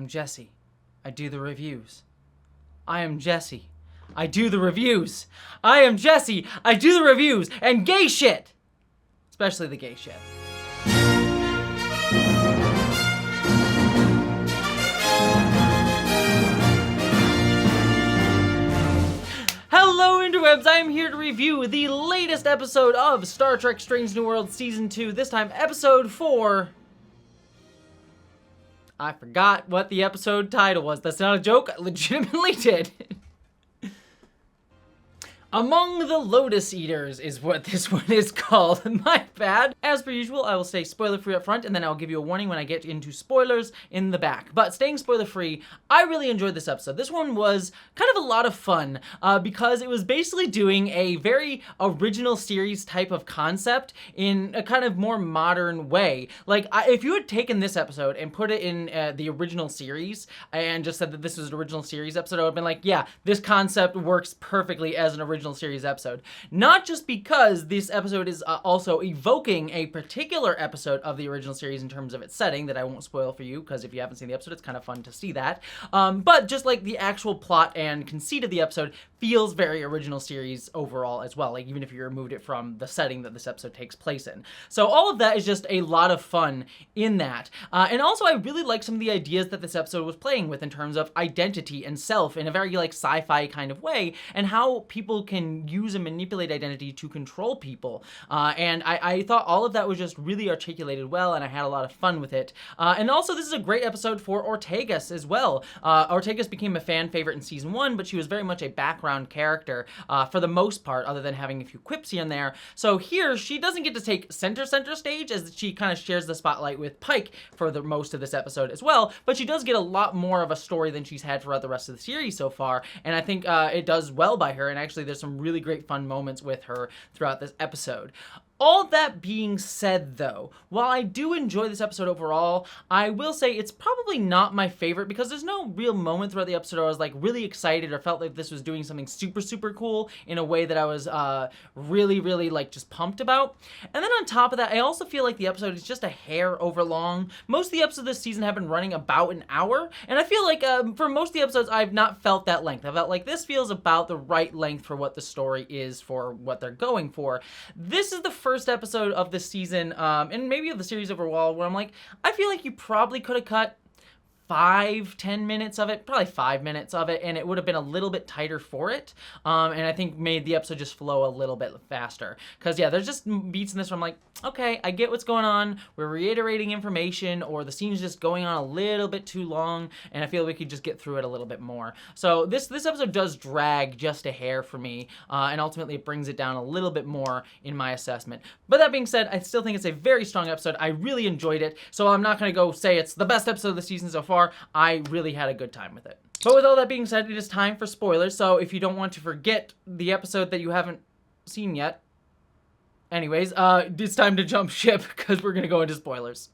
I'm Jessie. I do the reviews. I am Jessie. I do the reviews. I am Jessie. I do the reviews. And gay shit! Especially the gay shit. Hello interwebs, I am here to review the latest episode of Star Trek Strange New Worlds Season 2, this time episode 4. I forgot what the episode title was. That's not a joke, I legitimately did. Among the Lotus Eaters is what this one is called. My bad. As per usual, I will stay spoiler-free up front, and then I'll give you a warning when I get into spoilers in the back. But staying spoiler-free, I really enjoyed this episode. This one was kind of a lot of fun because it was basically doing a very original series type of concept in a kind of more modern way. Like, if you had taken this episode and put it in the original series and just said that this was an original series episode, I would have been like, yeah, this concept works perfectly as an original series episode. Not just because this episode is also evoking a particular episode of the original series in terms of its setting that I won't spoil for you, because if you haven't seen the episode, it's kind of fun to see that. But just like the actual plot and conceit of the episode feels very original series overall as well, like even if you removed it from the setting that this episode takes place in. So all of that is just a lot of fun in that. And also I really like some of the ideas that this episode was playing with in terms of identity and self in a very like sci-fi kind of way, and how people can use and manipulate identity to control people. And I thought all of that was just really articulated well, and I had a lot of fun with it. And also this is a great episode for Ortegas as well. Ortegas became a fan favorite in season 1, but she was very much a background character for the most part, other than having a few quips here and there. So here, she doesn't get to take center stage, as she kind of shares the spotlight with Pike for the most of this episode as well, but she does get a lot more of a story than she's had throughout the rest of the series so far, and I think it does well by her, and actually there's some really great fun moments with her throughout this episode. All that being said, though, while I do enjoy this episode overall, I will say it's probably not my favorite because there's no real moment throughout the episode where I was like really excited or felt like this was doing something super cool in a way that I was really like just pumped about. And then on top of that, I also feel like the episode is just a hair over long. Most of the episodes this season have been running about an hour, and I feel like for most of the episodes I've not felt that length. I felt like this feels about the right length for what the story is, for what they're going for. This is the first episode of the season, and maybe of the series overall, where I'm like, I feel like you probably could have cut 5-10 minutes of it, probably 5 minutes of it, and it would have been a little bit tighter for it, and I think made the episode just flow a little bit faster, because yeah, there's just beats in this where I'm like, okay, I get what's going on, we're reiterating information, or the scene's just going on a little bit too long, and I feel we could just get through it a little bit more. So this episode does drag just a hair for me, and ultimately it brings it down a little bit more in my assessment. But that being said, I still think it's a very strong episode. I really enjoyed it, so I'm not going to go say it's the best episode of the season so far. I really had a good time with it. But with all that being said, it is time for spoilers, so if you don't want to forget the episode that you haven't seen yet, anyways, it's time to jump ship because we're gonna go into spoilers.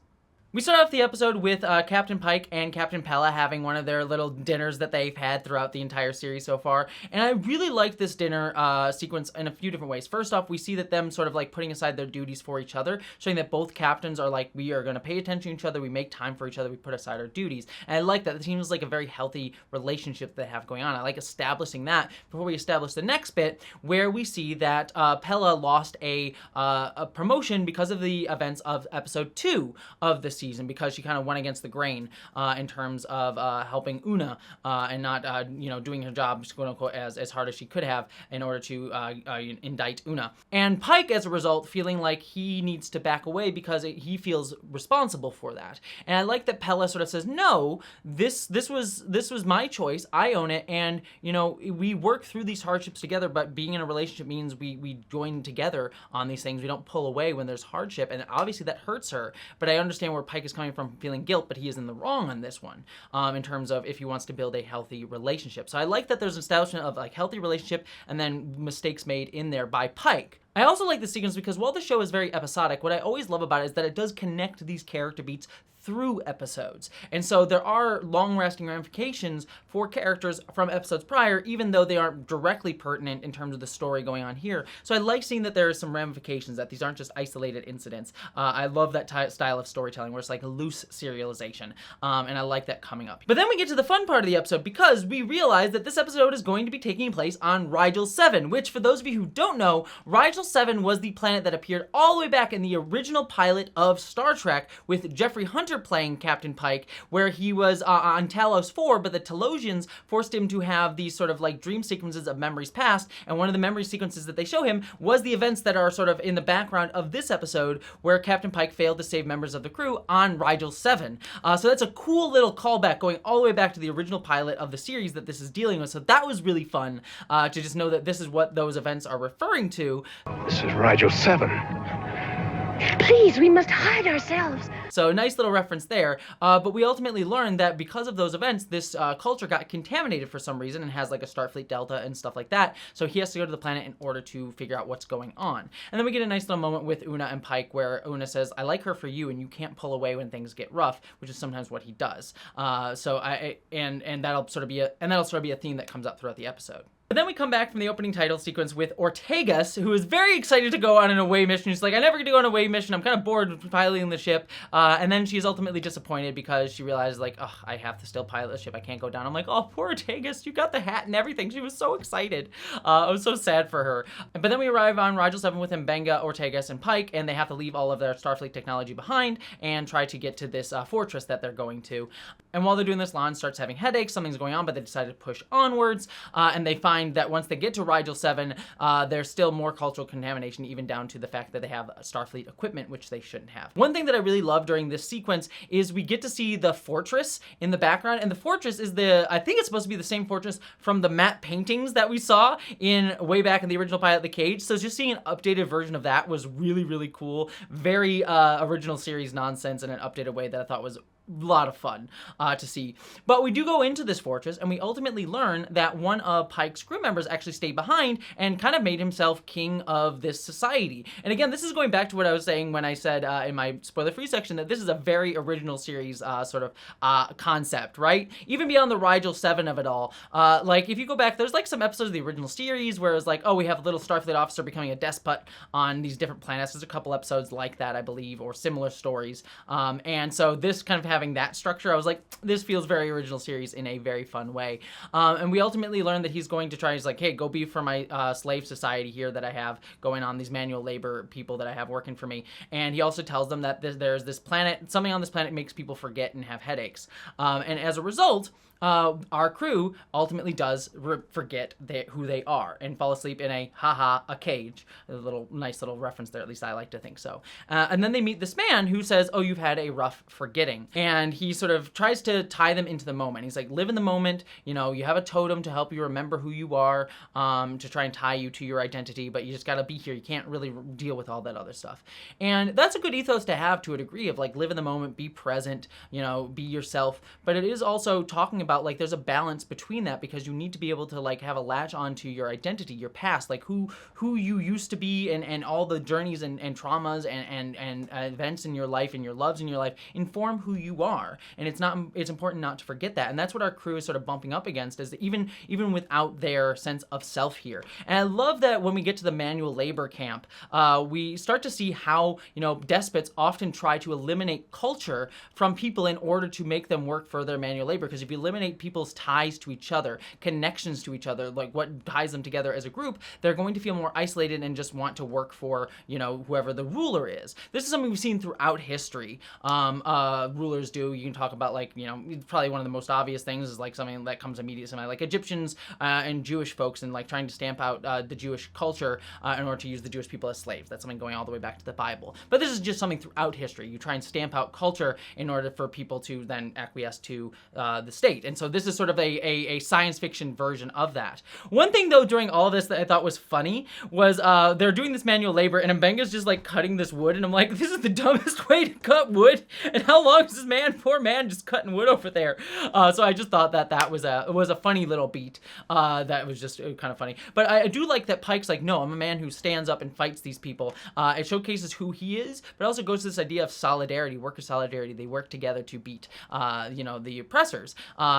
We start off the episode with Captain Pike and Captain Pella having one of their little dinners that they've had throughout the entire series so far, and I really liked this dinner sequence in a few different ways. First off, we see that them sort of like putting aside their duties for each other, showing that both captains are like, we are going to pay attention to each other, we make time for each other, we put aside our duties, and I like that. The seems like a very healthy relationship they have going on. I like establishing that before we establish the next bit, where we see that Pella lost a promotion because of the events of episode 2 of the season, because she kind of went against the grain in terms of helping Una and not doing her job, quote unquote, as hard as she could have in order to indict Una. And Pike, as a result, feeling like he needs to back away because he feels responsible for that. And I like that Pella sort of says, no, this was my choice, I own it, and we work through these hardships together, but being in a relationship means we join together on these things. We don't pull away when there's hardship, and obviously that hurts her, but I understand where Pike is coming from feeling guilt, but he is in the wrong on this one, in terms of if he wants to build a healthy relationship. So I like that there's an establishment of like healthy relationship and then mistakes made in there by Pike. I also like the sequence because while the show is very episodic, what I always love about it is that it does connect these character beats through episodes. And so there are long-lasting ramifications for characters from episodes prior, even though they aren't directly pertinent in terms of the story going on here. So I like seeing that there are some ramifications, that these aren't just isolated incidents. I love that style of storytelling where it's like a loose serialization, and I like that coming up. But then we get to the fun part of the episode, because we realize that this episode is going to be taking place on Rigel 7, which, for those of you who don't know, Rigel 7 was the planet that appeared all the way back in the original pilot of Star Trek, with Jeffrey Hunter playing Captain Pike, where he was on Talos 4, but the Talosians forced him to have these sort of like dream sequences of memories past, and one of the memory sequences that they show him was the events that are sort of in the background of this episode, where Captain Pike failed to save members of the crew on Rigel 7. So that's a cool little callback going all the way back to the original pilot of the series that this is dealing with. So that was really fun to just know that this is what those events are referring to. This is Rigel 7. Please, we must hide ourselves. So nice little reference there, but we ultimately learned that because of those events, this culture got contaminated for some reason and has like a Starfleet Delta and stuff like that, so he has to go to the planet in order to figure out what's going on. And then we get a nice little moment with Una and Pike where Una says, "I like her for you, and you can't pull away when things get rough," which is sometimes what he does. And that'll sort of be a theme that comes up throughout the episode. But then we come back from the opening title sequence with Ortegas, who is very excited to go on an away mission. She's like, "I never get to go on an away mission. I'm kind of bored with piloting the ship." And then she's ultimately disappointed because she realizes, like, "Oh, I have to still pilot the ship. I can't go down." I'm like, "Oh, poor Ortegas. You got the hat and everything." She was so excited. I was so sad for her. But then we arrive on Rigel 7 with Mbenga, Ortegas, and Pike, and they have to leave all of their Starfleet technology behind and try to get to this fortress that they're going to. And while they're doing this, Lon starts having headaches. Something's going on, but they decide to push onwards. And they find that once they get to Rigel 7, there's still more cultural contamination, even down to the fact that they have Starfleet equipment, which they shouldn't have. One thing that I really love during this sequence is we get to see the fortress in the background, and the fortress is I think it's supposed to be the same fortress from the matte paintings that we saw in way back in the original pilot, The Cage. So just seeing an updated version of that was really, really cool. Very original series nonsense in an updated way that I thought was a lot of fun to see. But we do go into this fortress, and we ultimately learn that one of Pike's crew members actually stayed behind and kind of made himself king of this society. And again, this is going back to what I was saying when I said in my spoiler-free section that this is a very original series sort of concept, right? Even beyond the Rigel 7 of it all. Like, if you go back, there's like some episodes of the original series where it's like, oh, we have a little Starfleet officer becoming a despot on these different planets. There's a couple episodes like that, I believe, or similar stories. And so this kind of having that structure, I was like, this feels very original series in a very fun way. And we ultimately learned that he's going to try, he's like, "Hey, go be for my slave society here that I have going on, these manual labor people that I have working for me." And he also tells them that there's this planet, something on this planet makes people forget and have headaches. And as a result, our crew ultimately does forget who they are and fall asleep in a cage. A nice little reference there, at least I like to think so. And then they meet this man who says, "Oh, you've had a rough forgetting." And he sort of tries to tie them into the moment. He's like, "Live in the moment, you know, you have a totem to help you remember who you are, to try and tie you to your identity, but you just gotta be here. You can't really deal with all that other stuff." And that's a good ethos to have to a degree, of like, live in the moment, be present, you know, be yourself. But it is also talking about like there's a balance between that, because you need to be able to like have a latch onto your identity, your past, like who you used to be, and all the journeys and traumas and events in your life and your loves in your life inform who you are. And it's important not to forget that. And that's what our crew is sort of bumping up against, is that even without their sense of self here. And I love that when we get to the manual labor camp, we start to see how, you know, despots often try to eliminate culture from people in order to make them work for their manual labor. Because if you eliminate people's ties to each other, connections to each other, like what ties them together as a group, they're going to feel more isolated and just want to work for, you know, whoever the ruler is. This is something we've seen throughout history. Rulers do. You can talk about, like, you know, probably one of the most obvious things is like something that comes immediately, like Egyptians and Jewish folks, and like trying to stamp out the Jewish culture in order to use the Jewish people as slaves. That's something going all the way back to the Bible. But this is just something throughout history. You try and stamp out culture in order for people to then acquiesce to the state. And so this is sort of a science fiction version of that. One thing though during all of this that I thought was funny was they're doing this manual labor and Mbenga's just like cutting this wood, and I'm like, this is the dumbest way to cut wood. And how long is this poor man just cutting wood over there? So I just thought that was a funny little beat that was just kind of funny. But I do like that Pike's like, no, I'm a man who stands up and fights these people. It showcases who he is, but also goes to this idea of solidarity, worker solidarity. They work together to beat, the oppressors,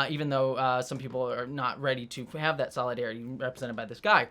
even though some people are not ready to have that solidarity represented by this guy.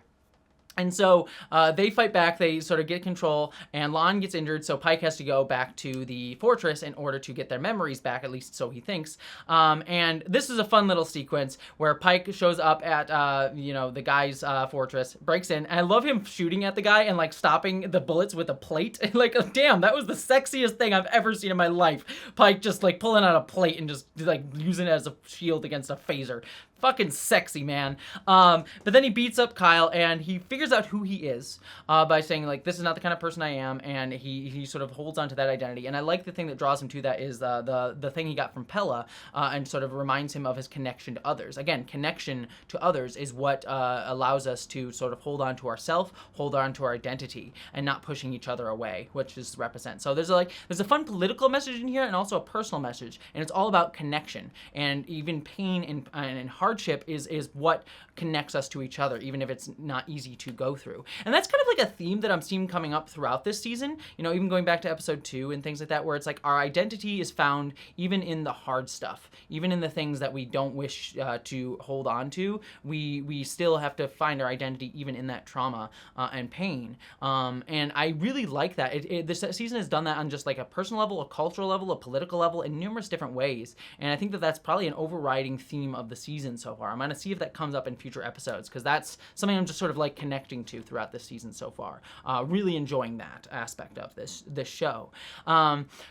And so they fight back, they sort of get control, and Lon gets injured, so Pike has to go back to the fortress in order to get their memories back, at least so he thinks. And this is a fun little sequence where Pike shows up at, the guy's fortress, breaks in, and I love him shooting at the guy and, like, stopping the bullets with a plate. Like, damn, that was the sexiest thing I've ever seen in my life. Pike just, like, pulling out a plate and just, like, using it as a shield against a phaser. Fucking sexy, man. But then he beats up Kyle, and he figures out who he is by saying, like, this is not the kind of person I am, and he sort of holds on to that identity. And I like the thing that draws him to that is the thing he got from Pella, and sort of reminds him of his connection to others. Again, connection to others is what allows us to sort of hold on to ourself, hold on to our identity, and not pushing each other away, which is represent. So there's a fun political message in here, and also a personal message, and it's all about connection. And even pain and hardship is what connects us to each other, even if it's not easy to go through. And that's kind of like a theme that I'm seeing coming up throughout this season, even going back to episode 2 and things like that, where it's like our identity is found even in the hard stuff, even in the things that we don't wish to hold on to. We still have to find our identity even in that trauma and pain. And I really like that. This season has done that on just like a personal level, a cultural level, a political level, in numerous different ways. And I think that that's probably an overriding theme of the season so far. I'm going to see if that comes up in future episodes, because that's something I'm just sort of like connecting to throughout this season so far. Really enjoying that aspect of this show.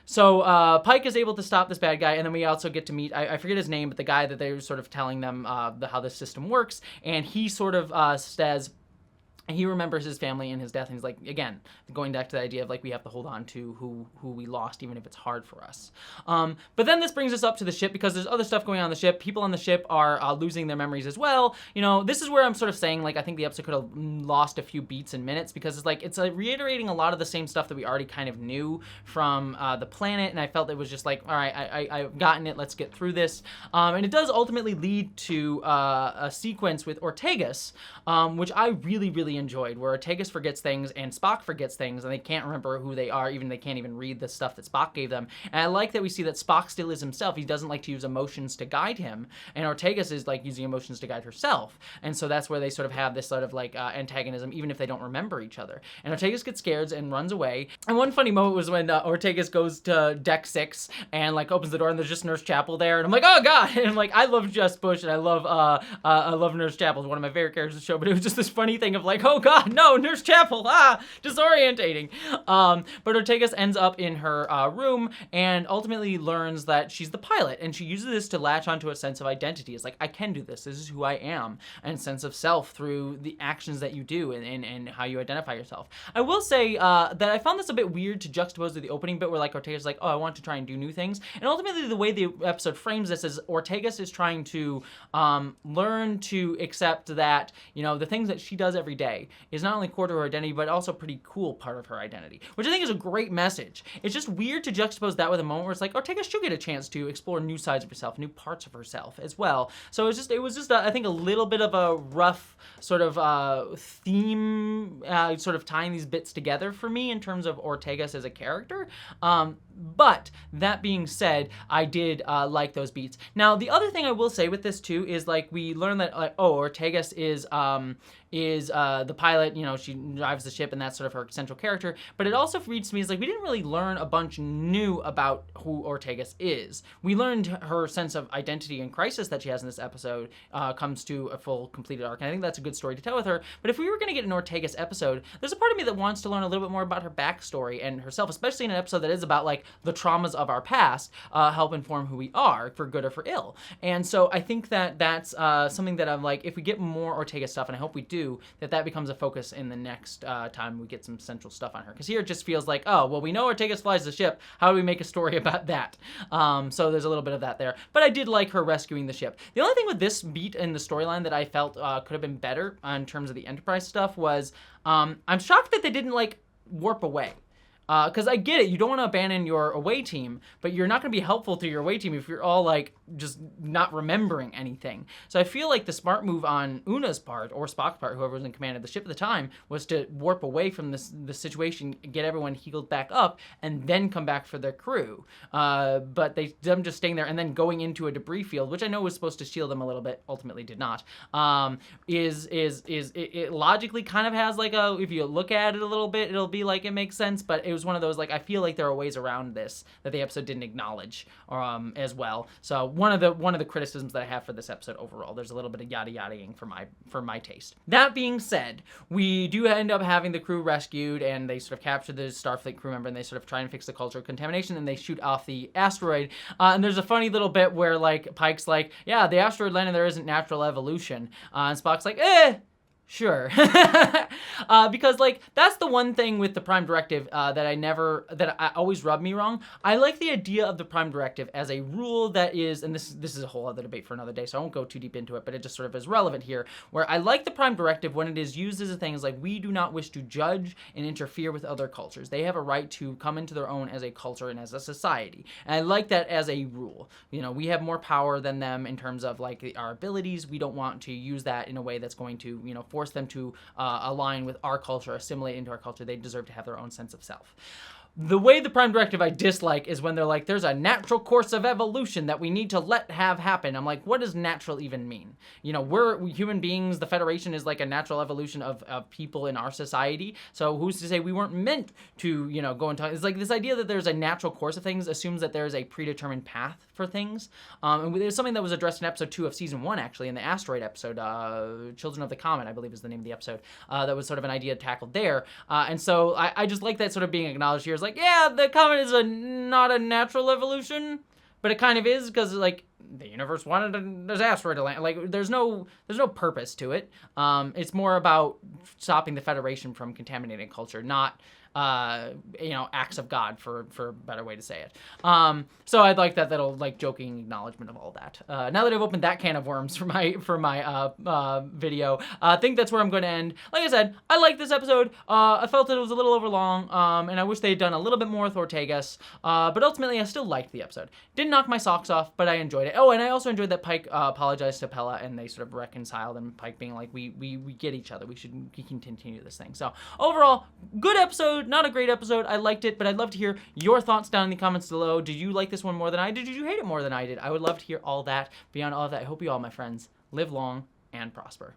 So Pike is able to stop this bad guy, and then we also get to meet, I forget his name, but the guy that they were sort of telling them how this system works, and he sort of says, he remembers his family and his death, and he's like, again, going back to the idea of like we have to hold on to who we lost, even if it's hard for us. But then this brings us up to the ship, because there's other stuff going on the ship. People on the ship are losing their memories as well. This is where I'm sort of saying, like, I think the episode could have lost a few beats and minutes, because it's reiterating a lot of the same stuff that we already kind of knew from the planet, and I felt it was just like, all right, I've gotten it, let's get through this. And it does ultimately lead to a sequence with Ortegas, which I really, really enjoyed, where Ortegas forgets things and Spock forgets things, and they can't remember who they are, even they can't even read the stuff that Spock gave them. And I like that we see that Spock still is himself. He doesn't like to use emotions to guide him, and Ortegas is like using emotions to guide herself. And so that's where they sort of have this sort of like antagonism, even if they don't remember each other. And Ortegas gets scared and runs away. And one funny moment was when Ortegas goes to deck 6 and like opens the door, and there's just Nurse Chapel there, and I'm like, oh god. And I'm like, I love Jess Bush, and I love Nurse Chapel. It's one of my favorite characters of the show, but it was just this funny thing of like, oh god, no, Nurse Chapel, disorientating. But Ortegas ends up in her room and ultimately learns that she's the pilot, and she uses this to latch onto a sense of identity. It's like, I can do this is who I am, and sense of self through the actions that you do and how you identify yourself. I will say that I found this a bit weird to juxtapose to the opening bit, where like Ortegas is like, oh, I want to try and do new things, and ultimately the way the episode frames this is Ortegas is trying to learn to accept that the things that she does every day is not only core to her identity, but also a pretty cool part of her identity, which I think is a great message. It's just weird to juxtapose that with a moment where it's like, Ortega should get a chance to explore new sides of herself, new parts of herself as well. So it was just I think a little bit of a rough sort of theme, sort of tying these bits together for me in terms of Ortegas as a character. But that being said, I did like those beats. Now, the other thing I will say with this too is like we learn that like, Ortegas is the pilot. She drives the ship, and that's sort of her central character. But it also reads to me as like we didn't really learn a bunch new about who Ortegas is. We learned her sense of identity and crisis that she has in this episode comes to a full completed arc, and I think that's a good story to tell with her. But if we were going to get an Ortegas episode, there's a part of me that wants to learn a little bit more about her backstory and herself, especially in an episode that is about like the traumas of our past help inform who we are, for good or for ill. And so I think that that's something that I'm like, if we get more Ortega stuff, and I hope we do, that becomes a focus in the next time we get some central stuff on her. Because here it just feels like, oh, well, we know Ortegas flies the ship. How do we make a story about that? So there's a little bit of that there. But I did like her rescuing the ship. The only thing with this beat in the storyline that I felt could have been better in terms of the Enterprise stuff was I'm shocked that they didn't, like, warp away. Because I get it, you don't want to abandon your away team, but you're not going to be helpful to your away team if you're all, like, just not remembering anything. So I feel like the smart move on Una's part, or Spock's part, whoever was in command of the ship at the time, was to warp away from the situation, get everyone healed back up, and then come back for their crew. But them just staying there and then going into a debris field, which I know was supposed to shield them a little bit, ultimately did not, it logically kind of has, like, if you look at it a little bit, it'll be like it makes sense, but it was one of those, like, I feel like there are ways around this that the episode didn't acknowledge as well. So one of the criticisms that I have for this episode overall, there's a little bit of yada yadaing for my taste. That being said, we do end up having the crew rescued, and they sort of capture the Starfleet crew member, and they sort of try and fix the cultural contamination, and they shoot off the asteroid. And there's a funny little bit where, like, Pike's like, yeah, the asteroid landed there isn't natural evolution, and Spock's like, sure. Because, like, that's the one thing with the Prime Directive that I always rubbed me wrong. I like the idea of the Prime Directive as a rule that is, and this is a whole other debate for another day, so I won't go too deep into it, but it just sort of is relevant here, where I like the Prime Directive when it is used as a thing, is like, we do not wish to judge and interfere with other cultures. They have a right to come into their own as a culture and as a society. And I like that as a rule. You know, we have more power than them in terms of, like, our abilities. We don't want to use that in a way that's going to, you know, force them to align with our culture, assimilate into our culture. They deserve to have their own sense of self. The way the Prime Directive I dislike is when they're like, there's a natural course of evolution that we need to let have happen. I'm like, what does natural even mean? You know, we're human beings. The Federation is like a natural evolution of people in our society. So who's to say we weren't meant to, you know, go into... It's like this idea that there's a natural course of things assumes that there's a predetermined path for things. And there's something that was addressed in episode 2 of season 1, actually, in the asteroid episode, Children of the Comet, I believe is the name of the episode. That was sort of an idea tackled there. And so I just like that sort of being acknowledged here. It's like, yeah, the comet is not a natural evolution, but it kind of is, because, like, the universe wanted an asteroid to land. Like, there's no purpose to it. It's more about stopping the Federation from contaminating culture, not you know, acts of God, for a better way to say it. So I'd like that little, like, joking acknowledgement of all that. Now that I've opened that can of worms for my video, I think that's where I'm going to end. Like I said, I like this episode. I felt that it was a little overlong, and I wish they had done a little bit more with Ortegas, but ultimately I still liked the episode. Didn't knock my socks off, but I enjoyed it. Oh, and I also enjoyed that Pike apologized to Pella, and they sort of reconciled, and Pike being like, we get each other. We can continue this thing. So overall, good episode. Not a great episode. I liked it, but I'd love to hear your thoughts down in the comments below. Did you like this one more than I did? Did you hate it more than I did? I would love to hear all that. Beyond all of that, I hope you all, my friends, live long and prosper.